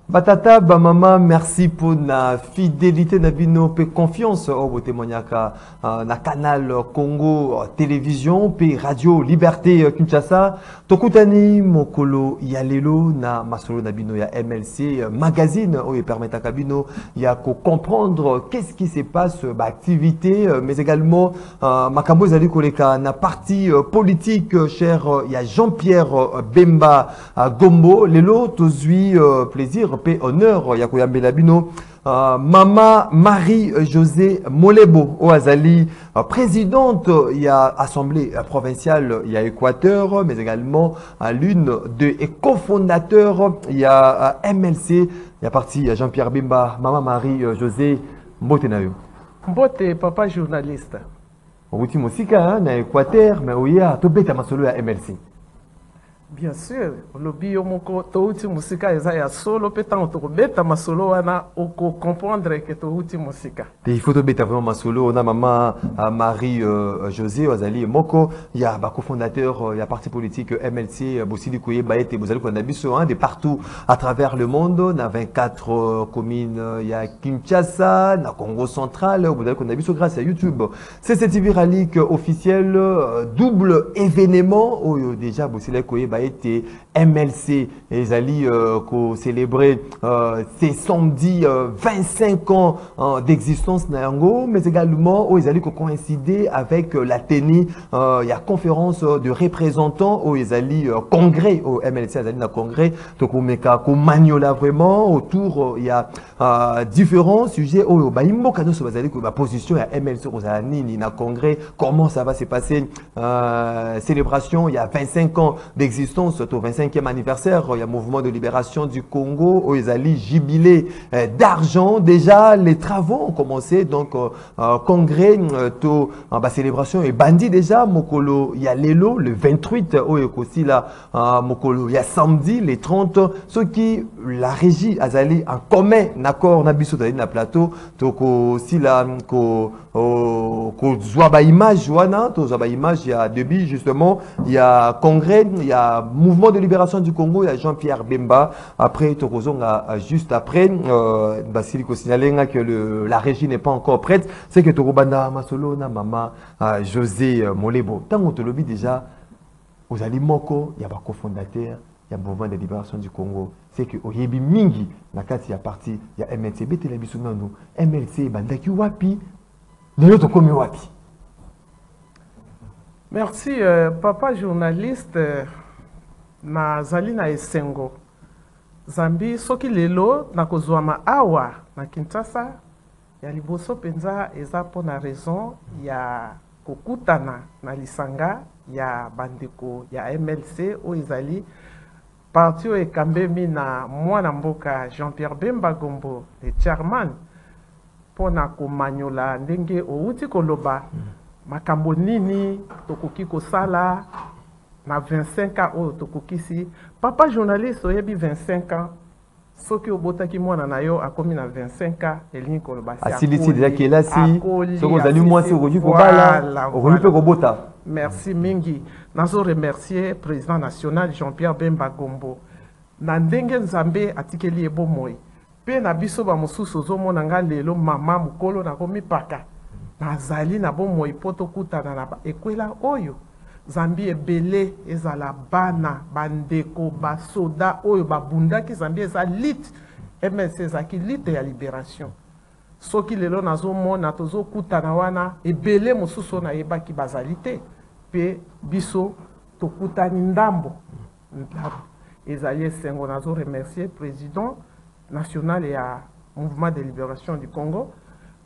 Batata, maman, merci pour la fidélité, na bino, pe confiance au témoignage na canal Congo télévision, pe radio Liberté Kinshasa. Tokutani mokolo yalelo na masolo na bino ya MLC magazine où il permet à kabino ya ko comprendre qu'est-ce qui se passe ba activité mais également makambo zali koleka na parti politique cher il y a Jean-Pierre Bemba Gombo lelo tozui plaisir paix honneur ya koyambela bino Mama Marie-Josée Molebo Oazali, présidente il y a assemblée provinciale il y a Équateur, mais également l'une des cofondateurs il y a MLC, il y a parti Jean-Pierre Bemba. Mama Marie-Josée Mbotenayo. Mbote papa journaliste. Outi musika na Équateur, mais oui à tobeta masolo ya MLC. Bien sûr, lobby yomoko touti musika eza ya solo petan to beta masolo wana oko comprendre que touti musika. Il faut beta vraiment masolo on a maman Marie José Ozali Moko, il y a ba cofondateur il y a parti politique MLC Bosili Koye Baete Bozali Kondabiso de partout à travers le monde, na 24 communes, il y a Kinshasa, na Congo central, Bozali Kondabiso grâce à YouTube. C'est cette viralique officielle double événement où déjà Bosili Koye été MLC et Ali qui célébrer ces samedi 25 ans d'existence Nayango, mais également où ils allaient coïncider avec la tenue il y a conférence de représentants où ils allaient congrès au MLC ils allaient dans congrès donc on met maniola vraiment autour il y a différents sujets où baimbo kano so bazali ko ba position ya MLC aux nini na congrès comment ça va se passer célébration il y a 25 ans d'existence au 25e anniversaire, il y a mouvement de libération du Congo, où ils allaient jubiler d'argent. Déjà, les travaux ont commencé, donc congrès, célébration et bandit déjà, Mokolo, il y a l'élo, le 28, où il y a aussi là, Mokolo, il y a samedi, les 30, ceux qui, la régie, Azali, en commun, d'accord, Nabiso, dans le plateau, donc aussi là, Zouaba image, Joana, Zouaba image, il y a début, justement, il y a congrès, il y a mouvement de libération du Congo, il y a Jean-Pierre Bemba. Après, juste après, Basiliko signaler que la régie n'est pas encore prête. C'est que Torobanda Masolo, na Mama José Molebo. Tant qu'on te le dit déjà, aux Alimoko, il y a un cofondateur, il y a un mouvement de libération du Congo. C'est que au Yebi Mingi, na kati il y a parti, il y a MLC, Betelabisunano, MLC, Bandaki Wapi, les autres comme Wapi. Merci, papa journaliste. Na zali na esengo zambi soki lelo na kozwama awa na Kinshasa ya liboso penza eza po na raison ya kokutana na lisanga ya bandeko ya MLC o ezali parti o ekambemi na mwana mboka Jean-Pierre Bemba Gombo le chairman po na komanyola ndenge outi koloba makambo nini tokoki kosala na 25 ans au tokokisi papa journaliste oyebi 25 ans soki obotaki mwana na yo akomi na 25 ans elingi koloba asilisi déjà kelasi soko ozali mwasi okoki kobala okoki pe kobota. Merci mingi nazo remercier président national Jean-Pierre Bemba Gombo na ndenge nzambe atikeli ebomoi pe na biso ba mosusu ozomona nga lelo mama mukolo nakomi paka nazali na bomoi poto kutana na ekwela oyo Zambi ebele ezala bana bandeko basoda oyo babundaki Zambi eza lit MLC ezaki lit ya libération soki lelo nazomona tozokutana wana ebele mosusu na yebaki bazali te pe biso tokutani ndambo ezali esengo nazo remercier président national ya mouvement de libération du Congo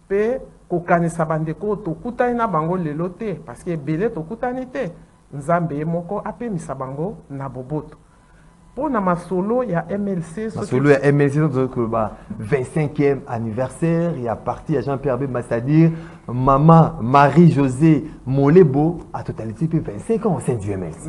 pe kokanisa bandeko tokutani na bango lelo te parce que ebele tokutani te Nzambe moko apemisa bango na boboto. Pour na masolo ya MLC masolo ya MLC donc 25e anniversaire il y a parti à Jean-Pierre Bemba c'est-à-dire maman Marie-Josée Molebo à totalité 25 ans au sein du MLC.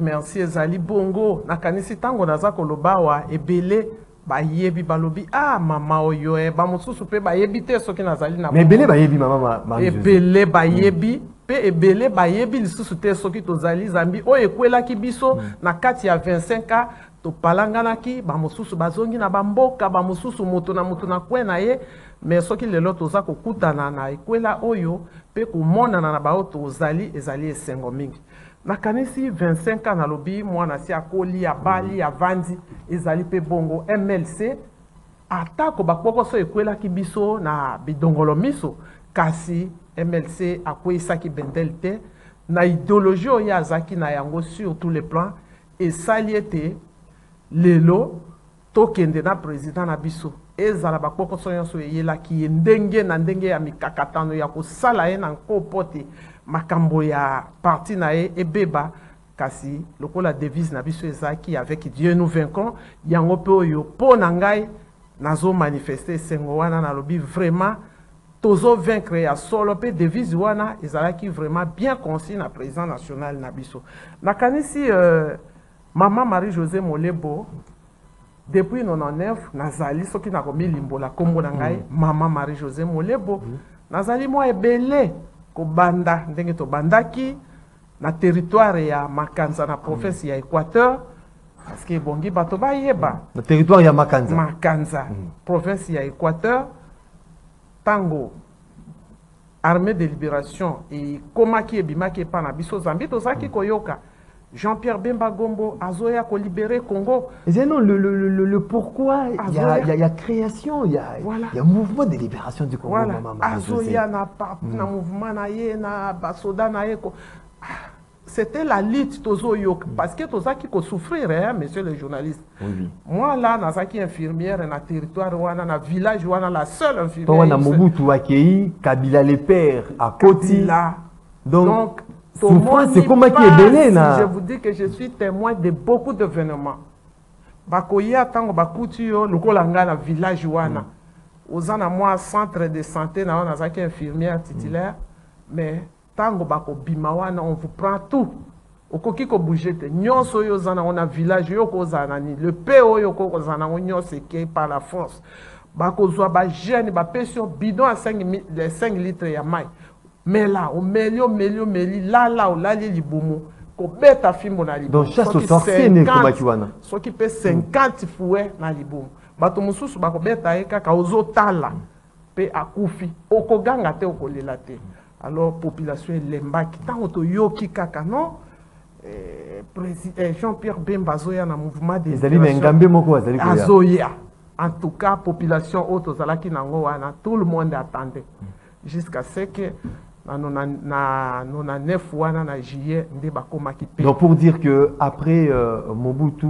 Merci ezali bongo nakanisi tango naza koloba wa ebele bayebi balobi mama oyo ba mosusu pe bayebi te soki nazali na. Mais ebele bayebi mama Marie-Josée. Ebele bayebi pe ebele bayebi lisusu te soki tozali zambi o ekwelaki biso na kati ya 25 ans to palanganaki ba mosusu bazongi na bamboka ba mosusu moto na kwena ye mais soki lelo toza kokutana na ekwela oyo pe komonana na bao tozali ezali esengo mingi nakanisi 25 ans nalobi mwana si akoli abali avandi ezali pe bongo MLC atako bakokoso ekwelaki biso na bidongolo miso kasi MLC akweyisaki bendele te na idéologie oyo azaki na yango sur tous les plans esali ete lelo tokende na président na biso ezala bakokoso nyonso eyelaki ye ndenge na ndenge ya mikakatano ya kosala ye na nkopo te makambo ya parti na ye ebeba kasi lokola devise na biso ezaki avec Dieu nous vaincrons yango pe oyo po na ngai nazo manifester esengo wana nalobi vraiment tozo vaincre ya solo pe devise wana ezalaki vraiment bien concis na président national na biso nakanisi Maman Marie-Josée Molebo, depuis 99, nazali soki nakomi limbola kombo na ngai Maman Marie-Josée Molebo, nazali moi ebele ko banda ndenge to bandaki na territoire ya Makanza na province ya Équateur parce que bongi bato ba yeba na territoire ya Makanza province ya Équateur tango armée de libération et komaki ebimaki pa na biso Zambie tozaki koyoka Jean-Pierre Bemba Gombo, Azoya ko libérer Congo. Et non, le pourquoi, il y a création, il y a mouvement de libération du Congo. Voilà. Azoya na mouvement na ye, na basoda na ye. C'était la lutte tozo yok parce que toza qui ko souffrir hein, monsieur le journaliste. Oui. Moi là nazaki infirmière na territoire wana na village wana la seule infirmière. Toi na Mobutu akei Kabila les pères à Koti. Donc c'est comment qui est belé là. Je vous dis que je suis témoin de beaucoup d'événements. Bakoya tango bakuti yo lokola nga na village wana. Ozana moi centre de santé na wana zaki infirmière titulaire mais tango bako bima wana on vous prend tout. Okoki ko bouger te nyonso yo zana wana village yo ko zana ni le PO yo ko zana nyonso ke par la force. Bako zwa ba jeune ba pression bidon à 5 litres ya mai. Mais là, au milieu, là, au là, les boumou, qu'on bête à fimbo na liboum. Donc, chasse au sorcier, n'est comme Akiwana. Ce qui fait 50 fouets na liboum. Bato mususu, bako bête à eka, ka ozo tala, pe akufi, oko ganga te, oko lelate. Alors, population lembaki, tant oto yoki kaka, non? Jean-Pierre Bemba Zoya na mouvement de Azoya. En tout cas, population auto zalaki nango wana, tout le monde attendait. Jusqu'à ce que donc pour dire que après Mobutu,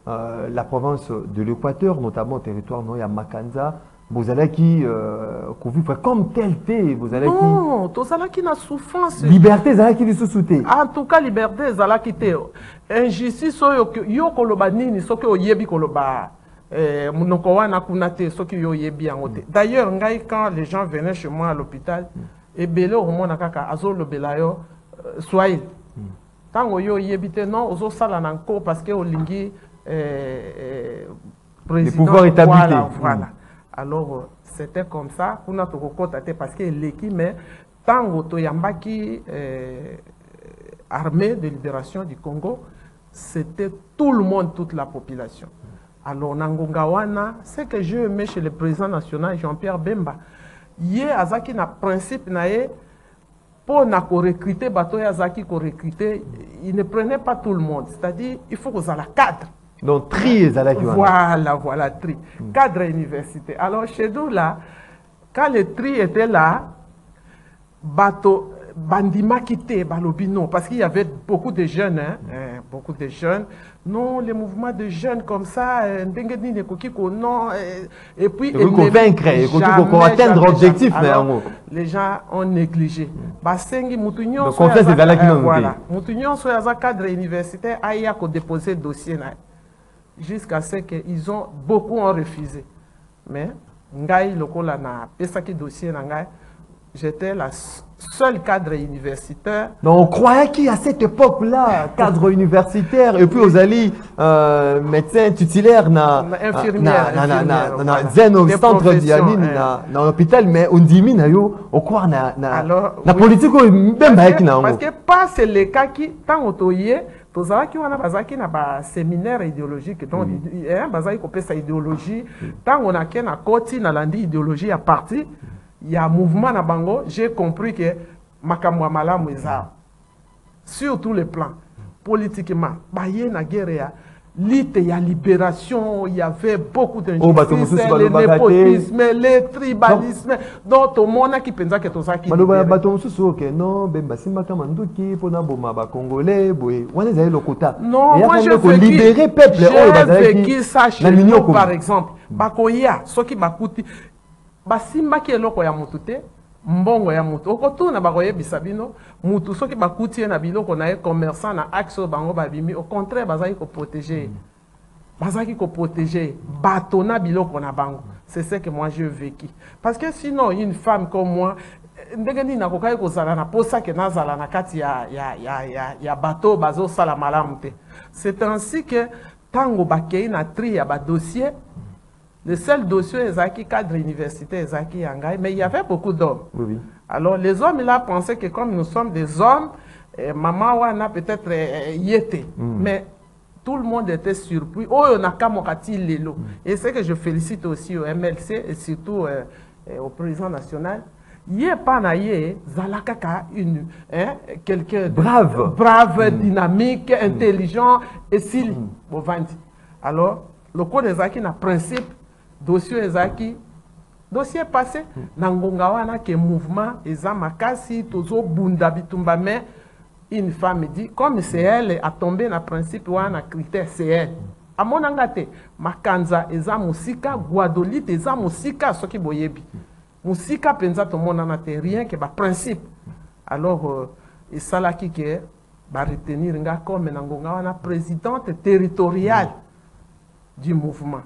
la province de l'Équateur, notamment au territoire non, il y a Makanza, vous allez qui comme tel fait, vous allez non, tout allez qui n'a souffrance. Liberté, vous allez qui sous-souté. En tout cas, liberté, vous allez qui te. Injustice, yo koloba nini, so que oyebi koloba. D'ailleurs, quand les gens venaient chez moi à l'hôpital, et belé au moment kaka azo le belayo swahil. Tant yo yebite non ozo sala nanko parce que olingi président pouvoir établi. Voilà. Alors c'était comme ça pour notre côté parce que l'équipe mais tant to yambaki armée de libération du Congo, c'était tout le monde, toute la population. Alors Nangongawana, ce que je aimais chez le président national Jean-Pierre Bemba, yé azaki na principe na ye pour na ko recruter bateau azaki ko recruter, il ne prenait pas tout le monde, c'est-à-dire il faut que ça la cadre. Donc tri ezalaki wana. Voilà tri. Cadre université. Alors chez nous là, quand le tri était là, bateau bandima quitté balobino parce qu'il y avait beaucoup de jeunes beaucoup de jeunes non les mouvements de jeunes comme ça non et puis convaincre pour atteindre l'objectif les gens ont négligé basengi mutunyo donc confiance est là qui nous voilà mutunyo so ya cadre universitaire aya ko déposer dossier na jusqu'à ce que ils ont beaucoup ont refusé mais ngai lokola na pesaki dossier na ngai j'étais la seul cadre universitaire. Donc on croyait qu'à cette époque-là, cadre universitaire, et puis aux alliés médecins titulaires, infirmières, au centre d'Yani, dans l'hôpital, mais on dit on croit na politique même parce que pas c'est le cas qui tant autoyé tozalaki wana bazalaki na ba séminaire idéologique donc bazalaki kopesa idéologie ntango nake na koti nalandi idéologie ya parti ya mouvement na bango j'ai compris que makambo ya malamu eza sur tous les plans politiquement baye na guerre ya lutte ya libération, il y avait beaucoup d'injustices, le népotisme, le tribalisme. Donc, tout le monde qui pensait que tout ça qui non, moi j'ai vécu ça chez nous, par exemple. Bakoya, ce qui bakuti, basimba qui est loko ya mutute, mbongo ya mutu. Okoto na bakoye bisabino, mutu soki bakuti na biloko na commerçant na axe bango babimi. Au contraire, bazaki ko protéger. Bazaki ko protéger. Batona biloko na bango. C'est ce que moi j'ai vécu. Parce que sinon, une femme comme moi, ndengeni na kokai ko zala na posa ke na zala na kati ya bateau bazo sala malamu te. C'est ainsi que tango bakei na tri ya ba dossier. Le seul dossier est cadre universitaire, mais il y avait beaucoup d'hommes. Oui. Alors les hommes là pensaient que comme nous sommes des hommes, maman wana peut-être yété, mais tout le monde était surpris. Oh, on a kamokati lelo. Et c'est que je félicite aussi au MLC et surtout au président national. Yé panaye zalakaka une quelqu'un brave, dynamique, intelligent et s'il bovandi. Alors le code des acquis n'a principe. Dossier ezaki dossier passé nangonga wana ke mouvement eza makasi tozo bunda bitumba mais une femme dit comme c'est elle a tombé na principe wana critère c'est elle amona ngate makanza eza musika guadolite eza musika soki boyebi musika penza to mona na te rien que ba principe alors et salaki ke ba retenir nga comme nangonga wana présidente territoriale du mouvement.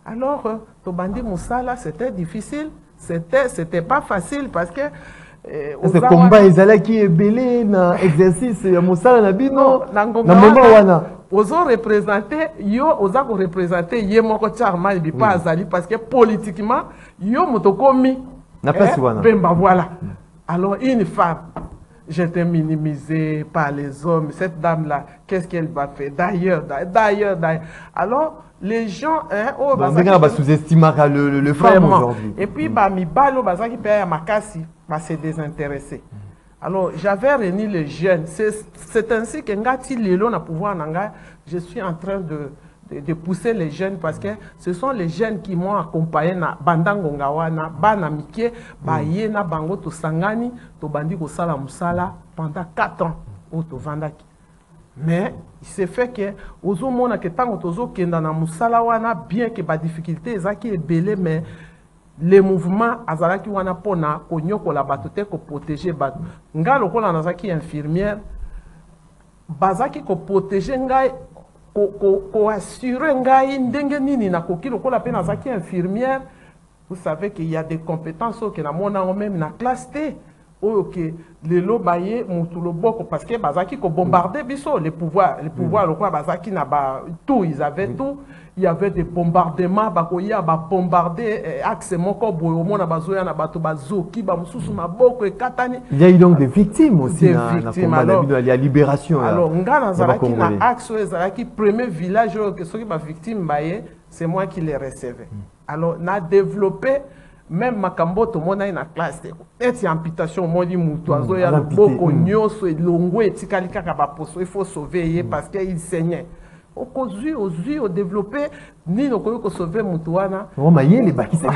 Alors, Tobandi Moussala, c'était difficile, c'était pas facile parce que... Ce combat, ils allaient qui est belé dans l'exercice, Moussala Nabino, dans le moment où ils ont représenté, ils ont représenté, ils ont représenté, pas Azali, parce que politiquement, ils ont représenté, voilà. Alors, une femme, j'étais minimisée par les hommes, cette dame-là, qu'est-ce qu'elle va faire? D'ailleurs. Alors, les gens, on va sous-estimer le frère aujourd'hui. Et puis, mi balo bazaki paye makasi, va se désintéresser. Alors, j'avais réuni les jeunes. C'est ainsi que ngati lelo na pouvoir nanga, je suis en train de pousser les jeunes parce que ce sont les jeunes qui m'ont accompagné na bandango ngawana, bana mike, ba yena bango to sangani, to bandi ko sala musala pendant 4 ans au to vandaki. Mais il s'est fait que ozo mona que tango tozo kenda na musala wana bien que ba difficulté ezaki ebele mais les mouvements azalaki wana pona konyoko la batote ko protéger bat ngalo kola nazaki infirmière bazaki ko protéger ngai ko assurer ngai ndenge nini na kokilo kola pe nazaki infirmière. Vous savez qu'il y a des compétences que na mona même na classe T. Ok, les lobayé mutuloboko parce que bazaki ko bombarder biso les pouvoirs le quoi bazaki na ba tout ils avaient tout, il y avait des bombardements bakoya ba bombarder axe moko boyo mona bazoya na bato bazoki ba mususu maboko et katani. Il y a eu donc des victimes aussi dans la combat de la libération. Alors ngana zalaki na axe ezalaki premier village que ceux qui ba victime baye c'est moi qui les recevais. Alors na développé même makambo to mona na classe et amputation moni mutu azo ya boko nyoso elongo etikali kaka ba poso il faut sauver parce que il saignait au développer ni no ko sauver mutu wana o mayele bakisa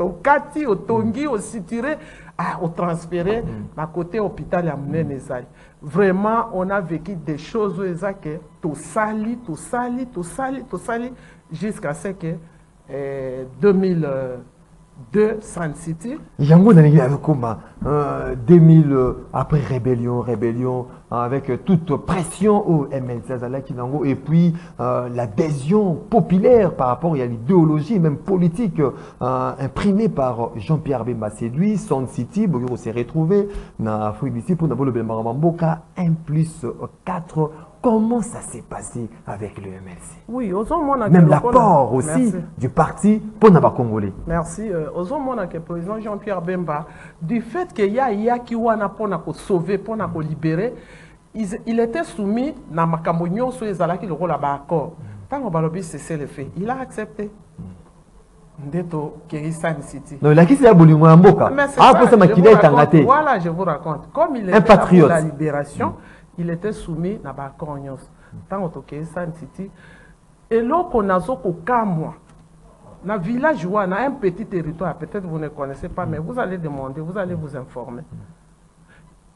au kati au tongi au sitiré au transférer à côté hôpital ya Munene Zai. Vraiment on a vécu des choses que tout sali jusqu'à ce que 2002 San City. Yango nani comme 2000 après rébellion avec toute pression au MLC Zalakinango et puis l'adhésion populaire par rapport à l'idéologie même politique imprimée par Jean-Pierre Bemba séduit San City on s'est retrouvé dans Afrique d'ici pour le Bemba 1+4. Comment ça s'est passé avec le MLC? Oui, même l'apport aussi du parti pour les Congolais. Merci. Le président Jean-Pierre Bemba, du fait qu'il y a qui wana pour sauver, pour libérer, il était soumis dans ma cambognon sur les alaki le rôle à accord. Tant qu'on va cesser le fait, il a accepté. Ndeto Kerisan City. Non, la qui c'est Bolingo Mboka. Voilà, je vous raconte. Comme il était pour la libération, il était soumis à l'accord. Tant qu'on Kerisan City. Et là, on a Kamwa. Dans le village, on a un petit territoire, peut-être vous ne connaissez pas, mais vous allez demander, vous allez vous informer.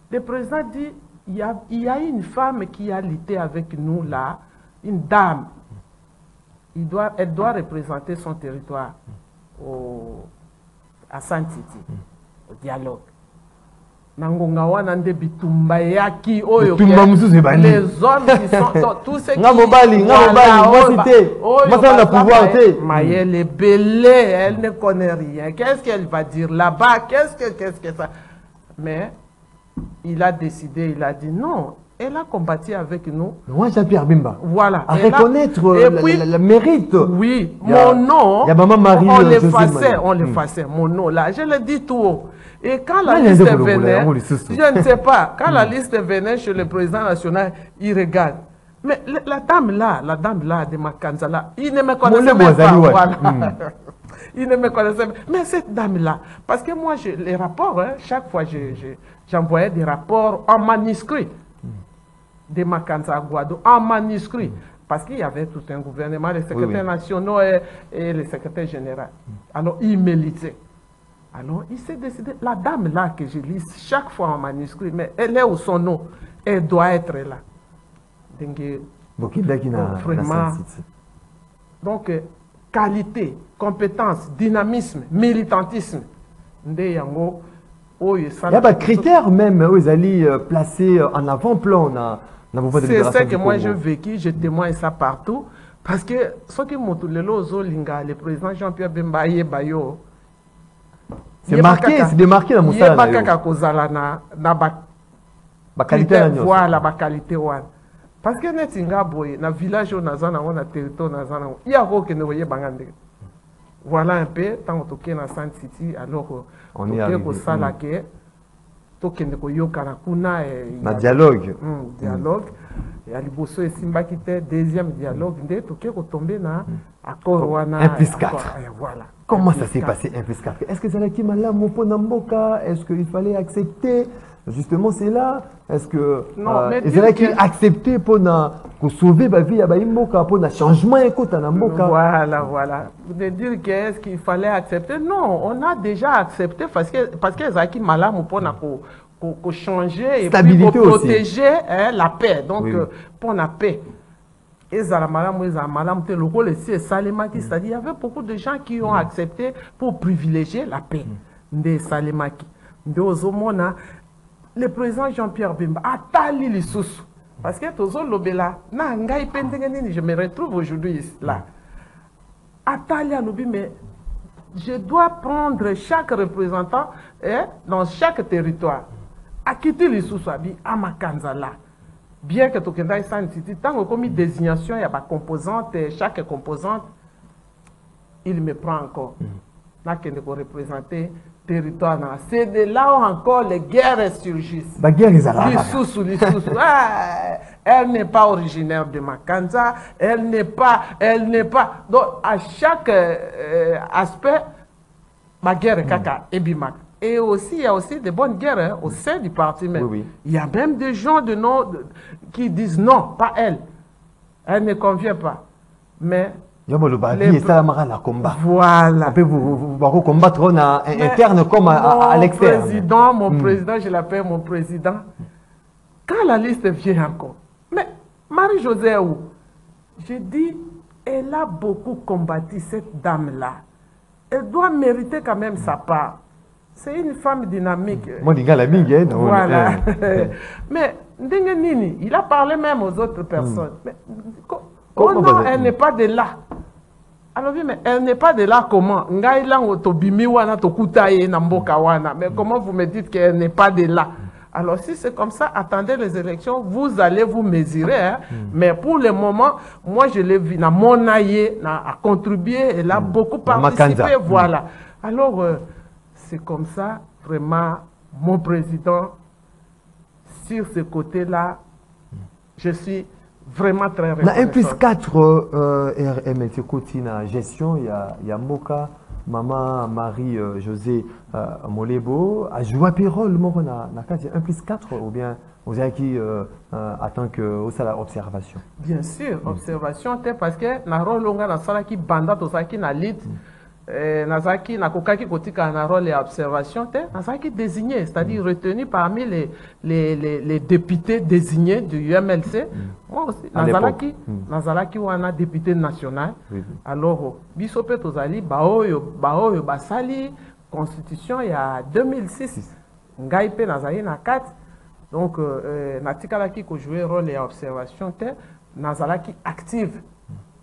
Le président dit, il y a une femme qui a lutté avec nous là, une dame. Elle doit représenter son territoire à Santiti, au dialogue. Nangongawa nande bitumba yaki oyo les hommes qui sont tous ceux qui elle est belée, elle ne connaît rien. Qu'est-ce qu'elle va dire là-bas? Qu'est-ce que ça? Mais il a décidé, il a dit non. Elle a combattu avec nous. Moi, Jean-Pierre Bemba. Voilà. À reconnaître le mérite. Oui, mon nom, il y a Maman Marie, on l'effaçait, mon nom là. Je le dis tout haut. Et quand la liste venait, je ne sais pas, quand la liste venait chez le président national, il regarde. Mais la dame là de Makanzala, il ne me connaissait même pas. Voilà. Il ne me connaissait pas. Mais cette dame-là, parce que moi, les rapports, hein, chaque fois, j'envoyais des rapports en manuscrit de Makanza à Guado, en manuscrit. Parce qu'il y avait tout un gouvernement, les secrétaires nationaux et le secrétaire général. Alors, il militait. Alors, il s'est décidé, la dame là que je lis chaque fois en manuscrit, mais elle est où son nom, elle doit être là. Donc, vraiment, donc, qualité, compétence, dynamisme, militantisme. Il y a pas de critères même, ils allaient placer en avant-plan. C'est ça que moi j'ai vécu, je témoigne ça partout. Parce que ce qui m'a dit, le président Jean-Pierre Bemba, c'est marqué, c'est démarqué dans mon salon. Il y a la qualité. Voilà, la qualité. Parce que dans le village, dans le territoire, il y a beaucoup de gens. Voilà un peu, tant que dans San City, alors on est arrivé. Dialogue. Dialogue. Il y a le deuxième dialogue. Voilà. Comment ça s'est passé 1 plus 4? Est-ce que c'est là qui m'a là mon Mboka? Est-ce qu'il fallait accepter? Justement, c'est là. Est-ce que c'est là qu'il a accepté pour sauver la vie de Mboka, pour un changement de Mboka? Voilà. De dire qu'est-ce qu'il fallait accepter? Non, on a déjà accepté parce que Zaki Malam pour changer et puis pour protéger la paix. Donc, pour la paix. Et Zalamalam, le rôle ici est Salemaki, c'est-à-dire qu'il y avait beaucoup de gens qui ont accepté pour privilégier la paix de Salemaki. Le président Jean-Pierre Bemba a tali les sous. Parce que Tozo Lobela, je me retrouve aujourd'hui là. Atali Alobi, mais je dois prendre chaque représentant dans chaque territoire. À quitter les sous à Makanzala. Bien que Tokenda San City, tant que comme désignation, il y a des composantes, chaque composante, il me prend encore. Là, qu'il faut représenter territoire. C'est de là où encore les guerres surgissent. La guerre, elle n'est pas originaire de Makanza, elle n'est pas. Donc, à chaque aspect, ma guerre kaka et bimak. Et aussi, il y a aussi des bonnes guerres au sein du parti même. Il y a même des gens qui disent non, pas elle. Elle ne convient pas. Mais voilà. Voilà. On peut vous combattre en interne comme à l'extérieur. Mon président, je l'appelle mon président. Quand la liste vient encore, mais Marie-Josée, je dis, elle a beaucoup combattu cette dame-là. Elle doit mériter quand même sa part. C'est une femme dynamique. Voilà. Mais Ndengenini, il a parlé même aux autres personnes. Mais, oh non, elle n'est pas de là. Alors, mais elle n'est pas de là comment? Mais comment vous me dites qu'elle n'est pas de là? Alors, si c'est comme ça, attendez les élections, vous allez vous mesurer. Hein? Mais pour le moment, moi, je l'ai vu, mon aïe a contribué, elle a beaucoup participé. Voilà. Alors, c'est comme ça, vraiment, mon président, sur ce côté-là, je suis vraiment très reconnaissant. Na 1 plus 4 RMLC côté na gestion, il y a Moka, maman Marie-Josée Molebo, a joué un rôle na 1 plus 4 ou bien vous avez qui attend que au la observation. Bien sûr, observation parce que na rôle longa na sala qui banda to saki na lit nazaki na kokaki kotika na rôle et observation nazaki désigné, c'est-à-dire retenu parmi les députés désignés du UMLC. Moi aussi nazalaki wana député national. Alors biso pe tozali baoyo basali constitution il y a 2006 ngai pe nazali na 4. Donc, natikalaki ko jouer rôle et observation, nazalaki active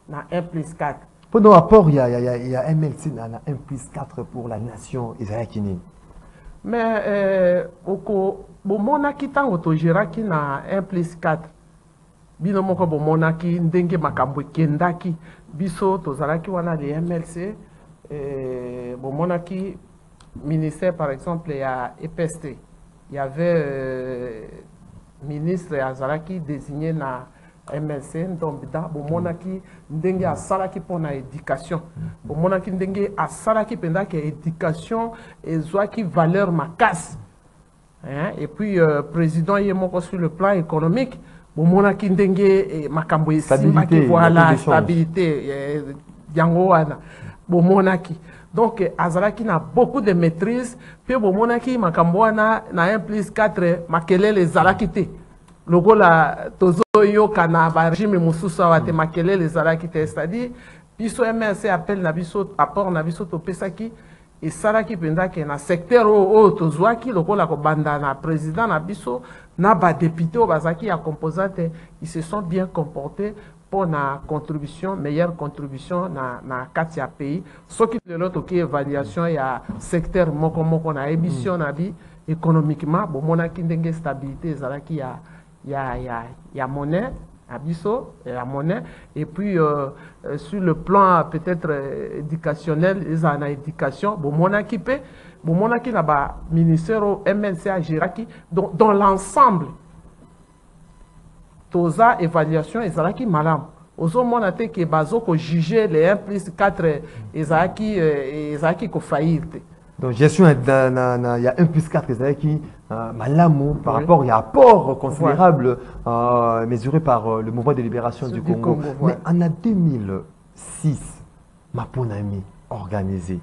na 1 plus 4. Pour nos rapports, il y a MLC na 1 plus 4 pour la nation israélienne. Mais, bomonaki tango tojiraki na 1 plus 4. Bino moko bomonaki ndenge makambo kendaki biso tozalaki wana les MLC bomonaki ministère par exemple il y a EPST. Il y avait ministre Azalaki désigné na MLC Ndombida, Bomonaki ndenge asalaki pour na éducation. Bomonaki ndenge asalaki penda que éducation et zoaki valeur makasi. Et puis président yemoko sur le plan économique, Bomonaki ndenge makambo esimaki voilà stabilité yango wana. Bomonaki. Donc, Azalaki n'a beaucoup de maîtrise. Puis, Bomonaki, Makamboana, na 1 plus 4, Makele les Alakite. Logo la Tozoyo, Kana, Régime Moussoussa, Wate, Makele les Alakite. C'est-à-dire, Biso MLC appelle Nabiso, apport Nabiso Topesaki, et Salaki Pendaki, na secteur au Tozoaki, Logo la Banda, na président Nabiso, na ba député au Bazaki, à composante, ils se sont bien comportés. Pour la contribution, meilleure contribution na 4 pays. Ce qui est l'autre qui évaluation, il y a secteur moko na émission na bi économiquement, bon mon akindenge stabilité zalaki il y a monnaie abisso et la monnaie et puis sur le plan peut-être éducationnel, ils ont éducation, bon mon akipé, bon mon aki na ba ministère au MLC à Giraki dans l'ensemble. Toza évaluation ezalaki malam. Ozo monate ke bazo ko juger les 1 plus 4 ezalaki ko faillite. Donc gestion il y a 1 plus 4 ezalaki malamu par rapport il y a apport considérable mesuré par le mouvement de libération du Congo. Mais en 2006 Maponami organisé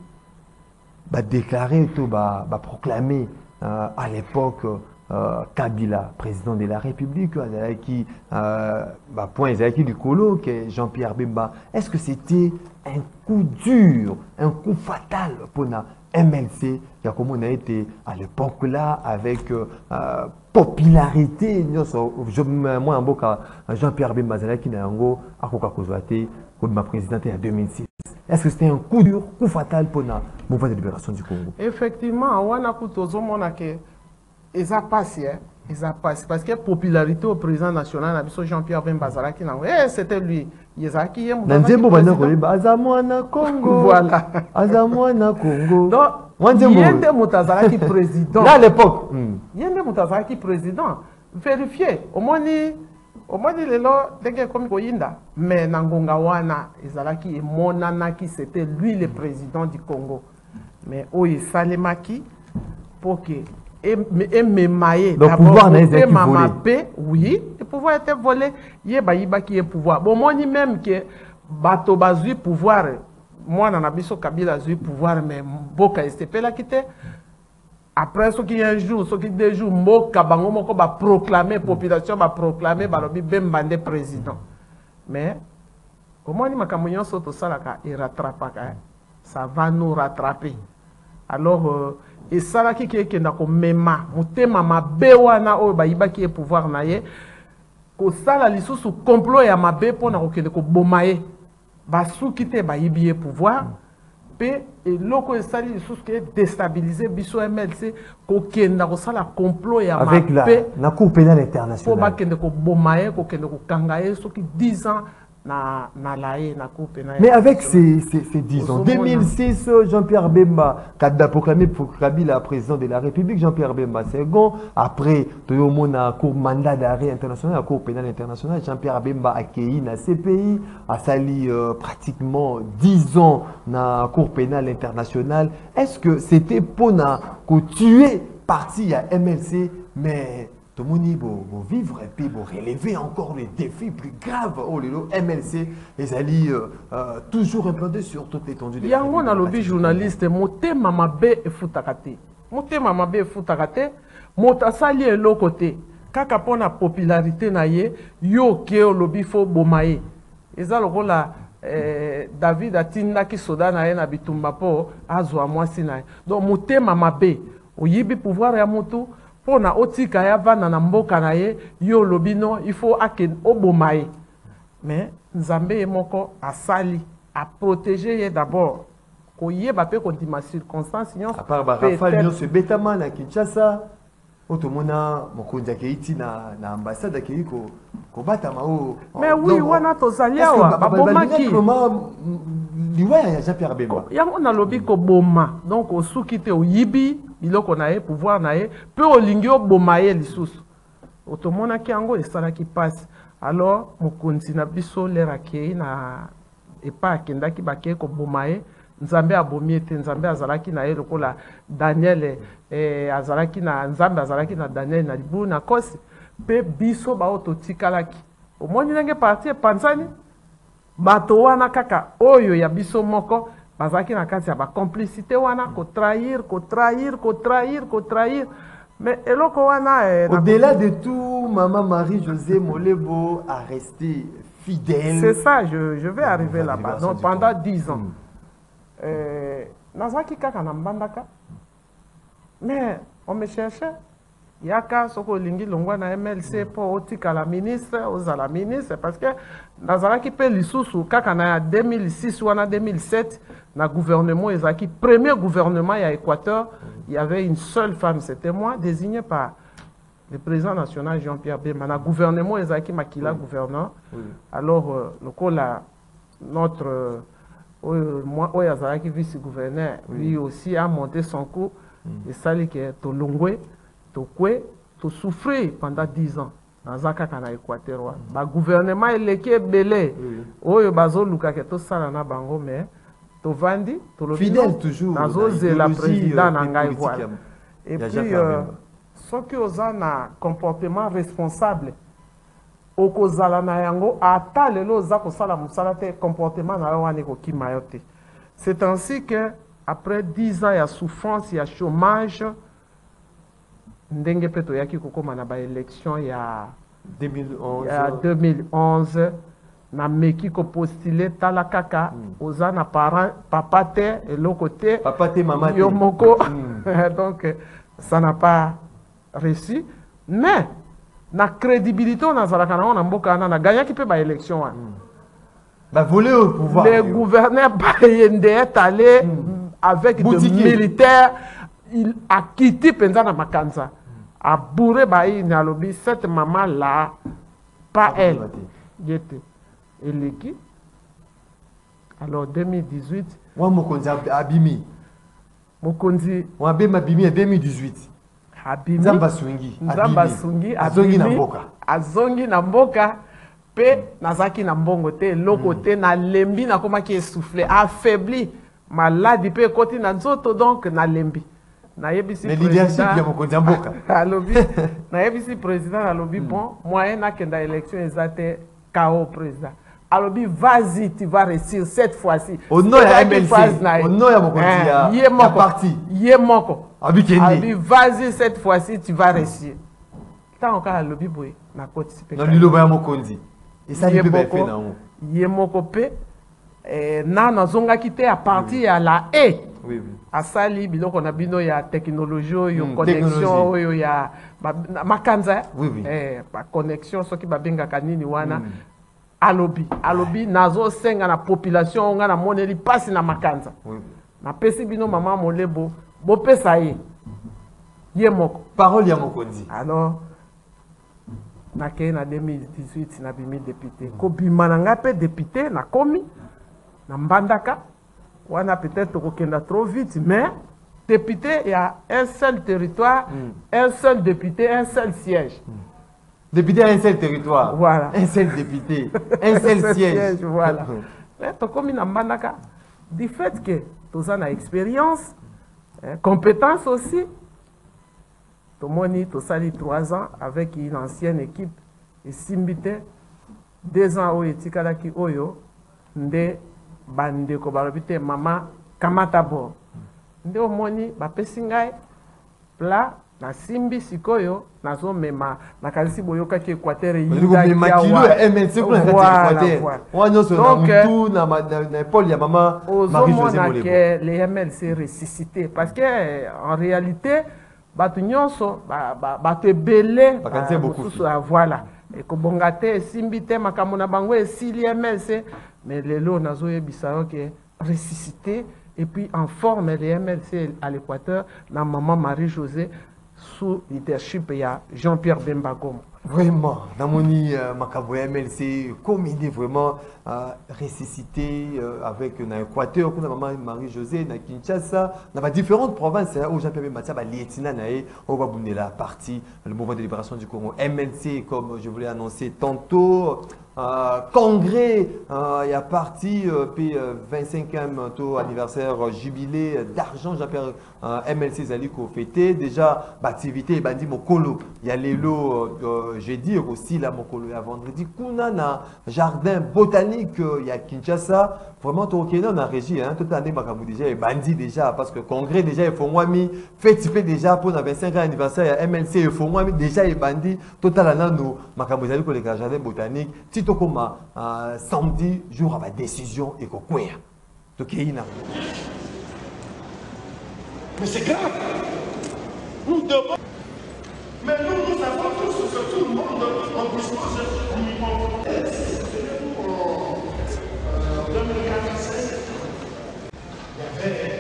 déclaré tout proclamé à l'époque Kabila, président de la République, qui point du Colo, que Jean-Pierre Bemba. Est-ce que c'était un coup dur, un coup fatal pour la MLC, qui a comme on a été à l'époque là avec popularité, moi en boca Jean-Pierre Bemba qui n'a en à Coca-Cola comme ma présidente en 2006. Est-ce que c'était un coup dur, coup fatal pour la mouvement de libération du Congo? Effectivement, on a que ils ont passé, parce que la popularité au président national, Jean-Pierre Bemba Bazalaki, c'était lui. Yezaki, Congo. Voilà. Congo. Donc, il y a des Moutazalaki président. Là, à l'époque. Il y a des Moutazalaki président. Vérifiez. Au moins, les lois, comme Koyinda. Mais Nangonga Wana, Ezalaki et Monanaki, c'était lui le président du Congo. Mais Oye Salemaki, pour que. Et le pouvoir n'a été volé. Oui, le pouvoir était volé. Il y a qui est pouvoir. Bon, moi, ni même que bateau bazui pouvoir. Moi, dans Abisso Kabila zui pouvoir, mais Boka STP là quitté. Après, ce qui est un jour, ce qui est 2 jours, Moka Bango Moko va proclamer, population va proclamer, Balobi Bembande président. Mais, au moins, ni ma camoyon soto salaka, il rattrape, ça va nous rattraper. Alors, et ça qui est ko mema mutema mabe wana o bayiba qui est pouvoir naye ko sala lisusu complot ya mabe pona ko kende ko bomaye basu kite bayibi pouvoir pe et loko esali lisusu ke déstabiliser biso MLC ko kenda ko sala complot ya avec mabe la Cour pénale internationale ko ba kende ko bomaye ko kende ko kangaye soki 10 ans na laye na coupe na. Mais avec ces 10 ans, 2006, Jean-Pierre Bemba, candidat proclamé pour Kabila, président de la République, Jean-Pierre Bemba second. Après, Toyomo a cour mandat d'arrêt international, la cour pénale internationale, Jean-Pierre Bemba accueilli dans CPI, a sali pratiquement 10 ans dans la cour pénale internationale. Est-ce que c'était pour tuer parti à MLC, mais tout le monde va vivre et puis va relever encore les défis plus graves. Oh, le MLC, ils allaient toujours implanter sur toute l'étendue de la République. Il y a un lobby journaliste, moté mamabe et foutakate. Moté mamabe et foutakate, motasali et l'autre côté. Kaka pour la popularité na ye, yo ke o lobby fo bomaye. Eza loko la David atinda ki soda na ye na bitumba po azwa mwasi na ye. Donc moté mamabe, oyibi pouvoir ya moto. Pour na otika ya vana na mboka na ye yo lobino il faut ake obomaye mais nzambe moko asali a protéger d'abord ko yeba pe ko ndima circonstance nyonso à part Rafael nyonso betama na Kinshasa otomona mokonzi akeiti na ambassade akei ko batama o. Mais oui wana tozalia wa babomaki liwaya ya Jean-Pierre Bemba yango na lobi ko boma donc osuki te oyibi biloko na ye pouvoir na ye pe olingi oboma ye lisusu otomonaki yango esalaki passe alors mokonzi na biso lera akei na epa akendaki bakei koboma ye nzambe abomi ete nzambe azalaki na ye lokola Daniel azalaki na nzambe azalaki na Daniel na libulu na kosi pe biso bao totikalaki omoni ndenge parti epanzani bato wana kaka oyo ya biso moko bazaki na kati ya ba complicité wana ko trahir mais eloko wana au-delà de tout maman Marie-Josée Molebo a resté fidèle. C'est ça, je vais arriver là-bas. Donc pendant 10 ans nazaki kaka na mbandaka mais on me cherchait yaka soko lingi longwa na MLC po otika la ministre ozala ministre parce que nazalaki pe lisusu kaka na 2006 wana 2007 na gouvernement ezaki premier gouvernement ya Équateur il y avait une seule femme c'était moi désignée par le président national Jean-Pierre Bemba na gouvernement ezaki makila gouverneur alors lokola notre moi oyazalaki vice-gouverneur lui aussi a monté son coup et sali que tolongwe tokwe to souffrir pendant 10 ans dans un cas na Équateur ba gouvernement eleki belé oyo bazoluka ke to sala na bango mais to vandi to lo fidèle toujours nazoze la président na ngai voilà et puis ceux qui osa na comportement responsable okozala na yango ata lelo oza kosala musala te comportement na yo wana kokima yo te. C'est ainsi que après 10 ans ya souffrance ya chômage ndenge pe toyaki kokoma na ba élection ya 2011 na meki ko postuler tala kaka oza na parent papa te eloko te papa te maman te yo moko donc ça n'a pas réussi mais na crédibilité on azalaka na mboka na gagnaki pe ba élection wana ba voler au pouvoir le gouverneur Bayende est allé avec des militaires il a quitté penza na makanza a bourré baï na lobby cette maman là pas elle était eleki alors 2018 wa mokonzi abimi mokonzi wa bema abimi en 2018 abimi nzamba sungi azongi na mboka azongi na mboka pe nazaki na mbongo te loko te na lembi na komaki essoufflé affaibli maladi pe koti na nzoto donc na lembi na yebisi leadership ya mokonzi mboka alobi na yebisi président alobi bon moyen na kenda élection ezate KO président alobi vas-y tu vas réussir cette fois-ci au nom ya MLC au nom ya mokonzi ya parti yemoko alobi vas-y cette fois-ci tu vas réussir tant ka alobi boy na koti sipe na liloba ya mokonzi et ça libe ba fait na on yemoko pe na nazongaki te à partir ya la oui asali biloko na bino ya technologie yo connexion yo ya makanza ba connexion soki babengaka nini wana alobi nazo senga na population nga na moneli pasi na makanza na pesi bino mama Molebo bo pesa ye moko parole ya mokonzi alors nakei na 2018 na bimi député. Kobima na nga pe député na komi na mbandaka. Wana peut-être kokenda trop vite, mais député, il y a un seul territoire, un seul député, un seul siège. Député, un seul territoire. Voilà. Un seul député, un seul siège. Voilà. Mais tokomi na mbandaka, du fait que tous en a expérience, compétence aussi. Tomoni, tosali 3 ans avec une ancienne équipe et Simbite 2 ans au etikalaki oyo nde bandeko barabite mama kamata bo nde omoni bapesi ngai pla na simbi sikoyo nazo mema nakalisi boyokaki Équateur yinda ya MNC pour Équateur wana so na tout na Paul ya mama Marie-Josée Molebo que les MLC ressuscité parce que en réalité bato nyonso bato ebele voilà ekobonga te esimbi te makambo na bango esili MLC mais lelo nazoyebisa yo ke ressuscité et puis en forme les MLC à l'Équateur na maman Marie-Josée sous leadership ya Jean-Pierre Bemba Gombo. Vraiment, Namoni Makabo MLC, comme il est vraiment ressuscité avec l'Équateur, comme maman Marie-Josée, na Kinshasa, dans différentes provinces, où Jean-Pierre Bemba Gombo, Lietina Nae, au Babouné la partie, le mouvement de libération du Congo, MLC, comme je voulais annoncer tantôt. Congrès, il y a parti, puis 25e taux anniversaire jubilé d'argent, Jean-Pierre MLC Zaliko fêté. Déjà, l'activité est bandit Mokolo. Il y a les lots, j'ai dit aussi, là, Mokolo, il y a vendredi. Kunana, jardin botanique, il y a Kinshasa. Vraiment, tout le monde a régi, hein. Toute l'année, Makamou déjà est bandit déjà, parce que Congrès déjà, il faut moi mis, fête déjà pour le 25e anniversaire, il y a MLC, il faut moi mis déjà est bandit. Total, là, nous, Makamou Zaliko, les jardins botaniques. Tito Koma, samedi, jour à la décision et quoi. Mais c'est grave. Nous devons. Mais nous avons tous que tout le monde en dispose du niveau. En 2015, il y avait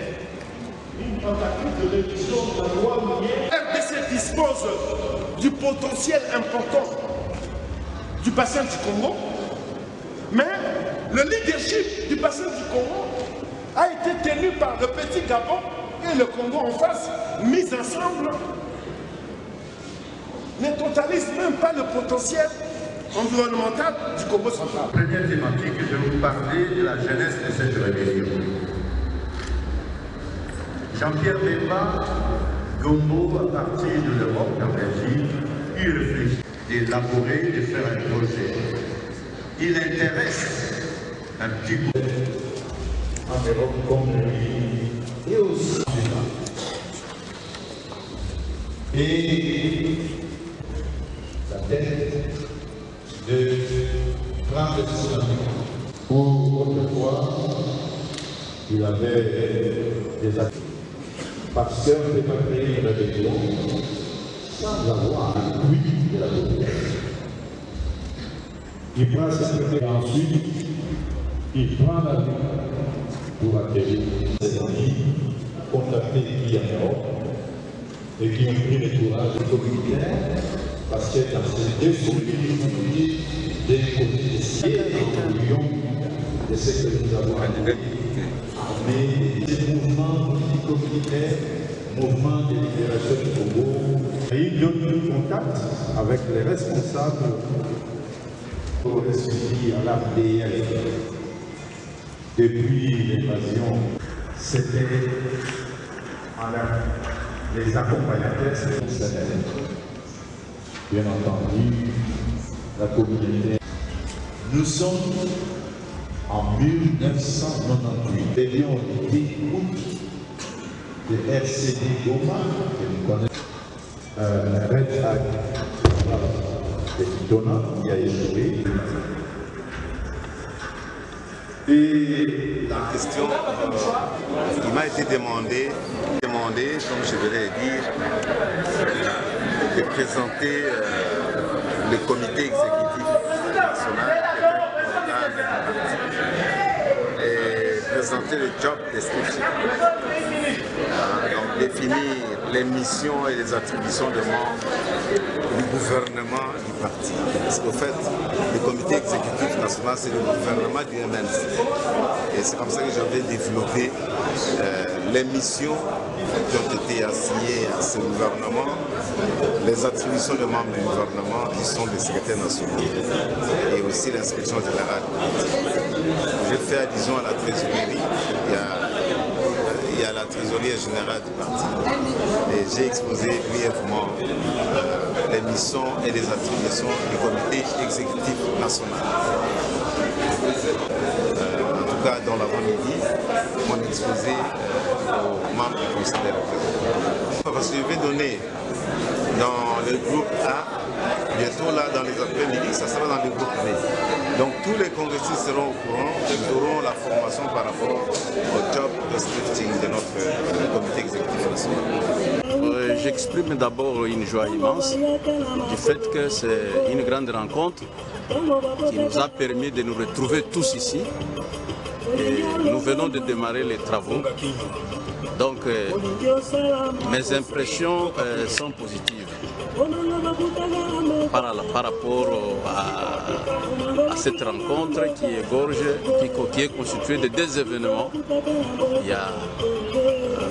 une tentative de révision de la loi minière. RDC dispose du potentiel important du bassin du Congo, mais le leadership du bassin du Congo a été tenu par le petit Gabon et le Congo en face, mis ensemble, ne totalisent même pas le potentiel environnemental du Congo central. Première thématique, je vais vous parler de la jeunesse de cette rébellion. Jean-Pierre Bemba Gombo, à partir de l'Europe, en Belgique, il réfléchit d'élaborer, de faire un projet. Il intéresse un petit peu en Europe comme lui et aussi et la tête de prendre ce pour autrefois il avait des actions. Parce qu'on ne peut pas créer une rébellion sans avoir un but de la population. Il prend cette rébellion et ensuite il prend la vie pour atterrir ses amis, contacter qui en Europe et qui ont pris le courage de communautaire parce que dans ces deux communautés, des côtés en union de ce que nous avons armé, des mouvements communautaires, mouvements de libération du Congo. Et il donne le contact avec les responsables pour les suivis à l'ARDL. Depuis l'invasion, c'était les accompagnateurs sélectionnels. Bien entendu, la communauté. Nous sommes en 1998. Nous avions d'écoute de RCD Goma, que nous connaissons, Red Flag de Kitona, qui a échoué. Et la question qui m'a été demandée, comme je vais le dire, de présenter le comité exécutif national et présenter le job description. Donc définir les missions et les attributions de membres du gouvernement du parti. Parce qu'au fait, le comité exécutif national, c'est le gouvernement du MNC. Et c'est comme ça que j'avais développé les missions qui ont été assignées à ce gouvernement, les attributions de membres du gouvernement qui sont les secrétaires nationaux et aussi l'inspection générale. J'ai fait allusion à la trésorerie, il y a la trésorière générale du parti. Et j'ai exposé brièvement les missions et les attributions du comité exécutif national. En tout cas, dans l'avant-midi, mon exposé aux membres du conseil de la. Parce que je vais donner dans le groupe A, bientôt là dans les après-midi, ça sera dans le groupe B. Donc tous les congressistes seront au courant, ils auront la formation par rapport au job de scripting de notre comité exécutif national. J'exprime d'abord une joie immense du fait que c'est une grande rencontre qui nous a permis de nous retrouver tous ici. Et nous venons de démarrer les travaux. Donc mes impressions sont positives par rapport à cette rencontre qui est constituée de deux événements. Il y a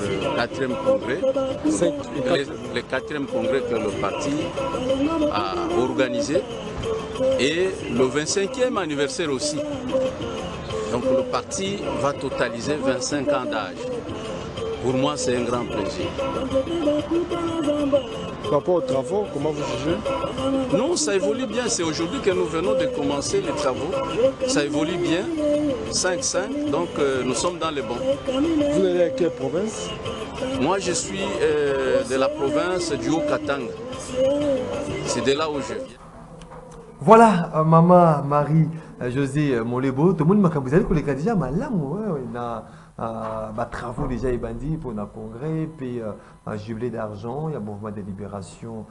le 4e congrès, le 4e congrès que le parti a organisé et le 25e anniversaire aussi. Donc le parti va totaliser 25 ans d'âge. Pour moi, c'est un grand plaisir. Par rapport aux travaux, comment vous jugez? Non, ça évolue bien. C'est aujourd'hui que nous venons de commencer les travaux. Ça évolue bien. 5-5, donc nous sommes dans les bons. Vous allez à quelle province? Moi, je suis de la province du Haut-Katanga. C'est de là où je viens. Voilà, maman Marie-Josée Molebo, tout le monde m'a dit que les déjà on a travaux déjà bandits pour le congrès, puis un jubilé d'argent, il y a un mouvement de libération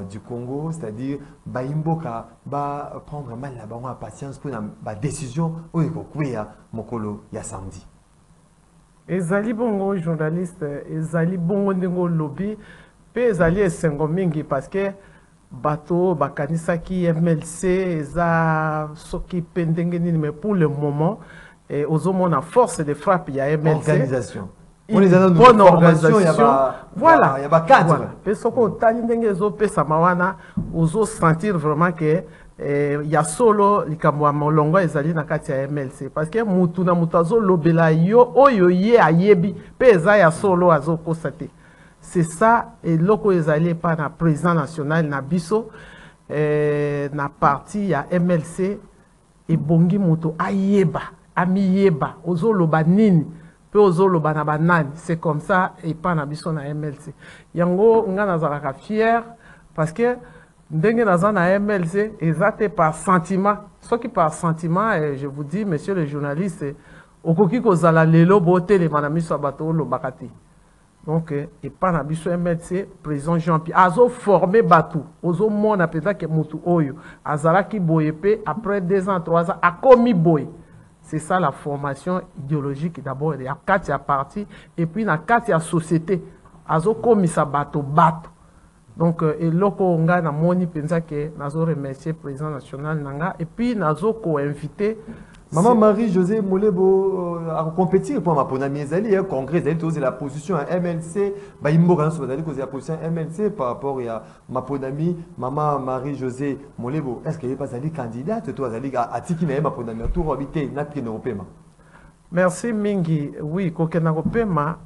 du Congo, c'est-à-dire Baimboka va prendre mal la patience pour la décision où il y a Mokolo il y a samedi. Ezali bongo journaliste, ezali bongo ndingo lobby, pe ezali esengo mingi parce que bateau bakanisa ki MLC eza soki pendenge nini, mais pour le moment et aux hommes a force de frappe il y a MLC organisation. Une bonne organisation, voilà, il y a pas cadre. Parce que tani ndenge zo pesa mawana ozo sentir vraiment que il y a solo likamwa molongo ezali na kati ya MLC parce que mutu na mutazo lobela yo oyo ye ayebi pesa ya solo azo kosate. C'est ça, et loko ezali pa na président national na biso na parti ya MLC et bongi moto ayeba amiyeba ozoloba nini pe ozoloba na banani. C'est comme ça et pa na biso na MLC yango nga nazalaka fier parce que ndenge naza na MLC ezate par sentiment, ce qui par sentiment, et je vous dis monsieur le journaliste, okoki kozala lelo botelema mana miso bato lobaka te. Donc, et pas na biso MLC, président Jean-Pierre, azo formé Batou, ozo mona peut-être que Moutou Oyo, azala ki boyepe, après 2 ans, 3 ans, a commis boy. C'est ça la formation idéologique d'abord, il y a 4 partis, et puis il y a 4 sociétés, azo commis sa bateau. Donc, et loko onga na moni penza que nazo remercier président national nanga, et puis nazo co-invité. Maman Marie-Josée Molebo a compétir pour ma ponami ezali un congrès ezali tous la position à MLC ba imboka so ezali cause la position MLC par rapport à ma ponami maman Marie-Josée Molebo. Est-ce qu'elle est pas allée candidate toi ezali a tiki na ma ponami tour habité na ki na opema? Merci mingi. Oui, kokena opema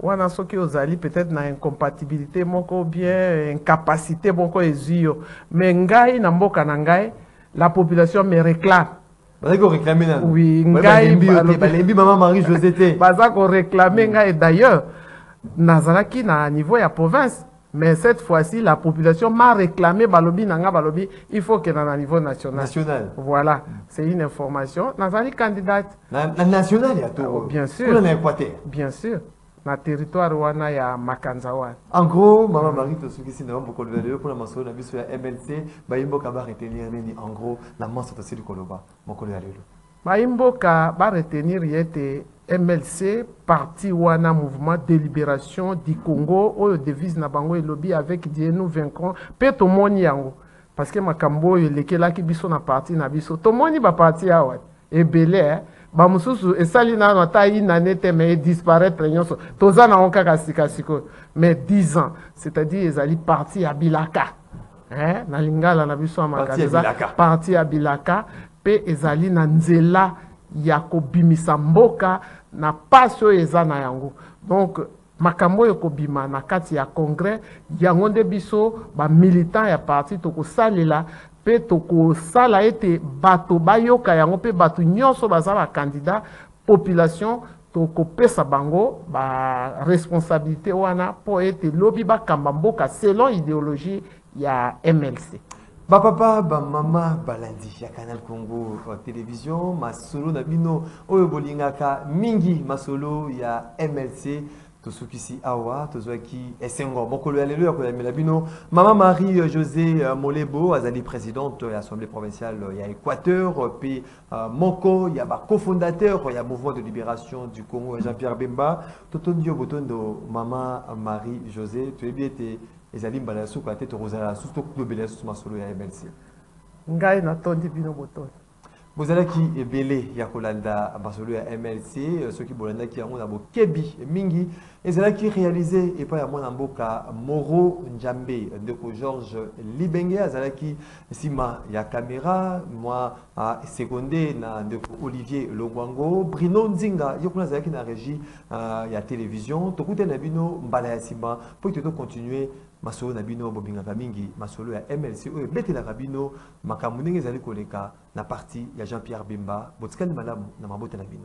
wana soki ozali peut-être na incompatibilité moko bien incapacité moko ezio mais ngai na mboka na ngai la population me réclame. Oui, maman Marie-Josée. Bazako réclamer ngai d'ailleurs nazalaki na niveau ya province, mais cette fois-ci la population m'a réclamé balobi nanga balobi il faut que na niveau national. Voilà, c'est une information. Nazali candidate national ya to. Bien sûr. Bien sûr. Na territoire wana ya Makanzawa. En gros, maman Marie to soki si na beaucoup le vélo pour la maso na biso ya MLC, ba imboka ba retenir nini en gros la masse to sidi koloba mokolo ya lelo. Ba imboka ba retenir yete MLC, parti wana mouvement de libération du Congo, oyo devise na bango et lobby avec Dieu nous vaincrons, pe to moni yango. Parce que makambo yo lekelaki biso na parti na biso. To moni ba parti awa ebele ba mususu esali na no ta inane te mais disparaître nyonso. Toza na onka kasika siko. Mais 10 ans, c'est-à-dire ezali parti ya Bilaka. Na lingala na biso makadeza parti ya Bilaka pe ezali na nzela ya kobimisa mboka na paso eza na yango. Donc makambo yo kobima na kati ya congrès yango nde biso ba militant ya parti toko salela pe toko sala ete bato bayoka yango pe bato nyonso bazala candidat population toko pesa bango ba responsabilité wana po ete lobi ba kamba mboka selon idéologie ya MLC. Papa, mama balandi ya Canal Congo télévision masolo na bino oyo bolingaka mingi masolo ya MLC tosukisi awa tozwaki esengo mokolo ya lelo ya koyamela bino Mama Marie José Molebo azali présidente de l'Assemblée provinciale ya Équateur puis moko ya ba cofondateur ya mouvement de libération du Congo Jean-Pierre Bemba totondio botondo Mama Marie José tu es bien ezali mbala suka te tozala susu to klobela susu masolo ya MLC ngai na tondi bino botondo bozalaki ebele ya kolanda masolo ya MLC soki bolandaki yango na bokebi mingi ezalaki réalisé epa ya mwana mboka Moro Njambe ndeko Georges Libenge azalaki sima ya caméra moi seconde na ndeko Olivier Longwango Bruno Nzinga yokuna azalaki na régie ya télévision tokute na bino mbala ya sima po to continuer masolo na bino bobingaka mingi masolo ya MLC oyo betelaka bino makambo ndenge ezali koleka na parti ya Jean-Pierre Bemba botikali malamu na mabota na bino.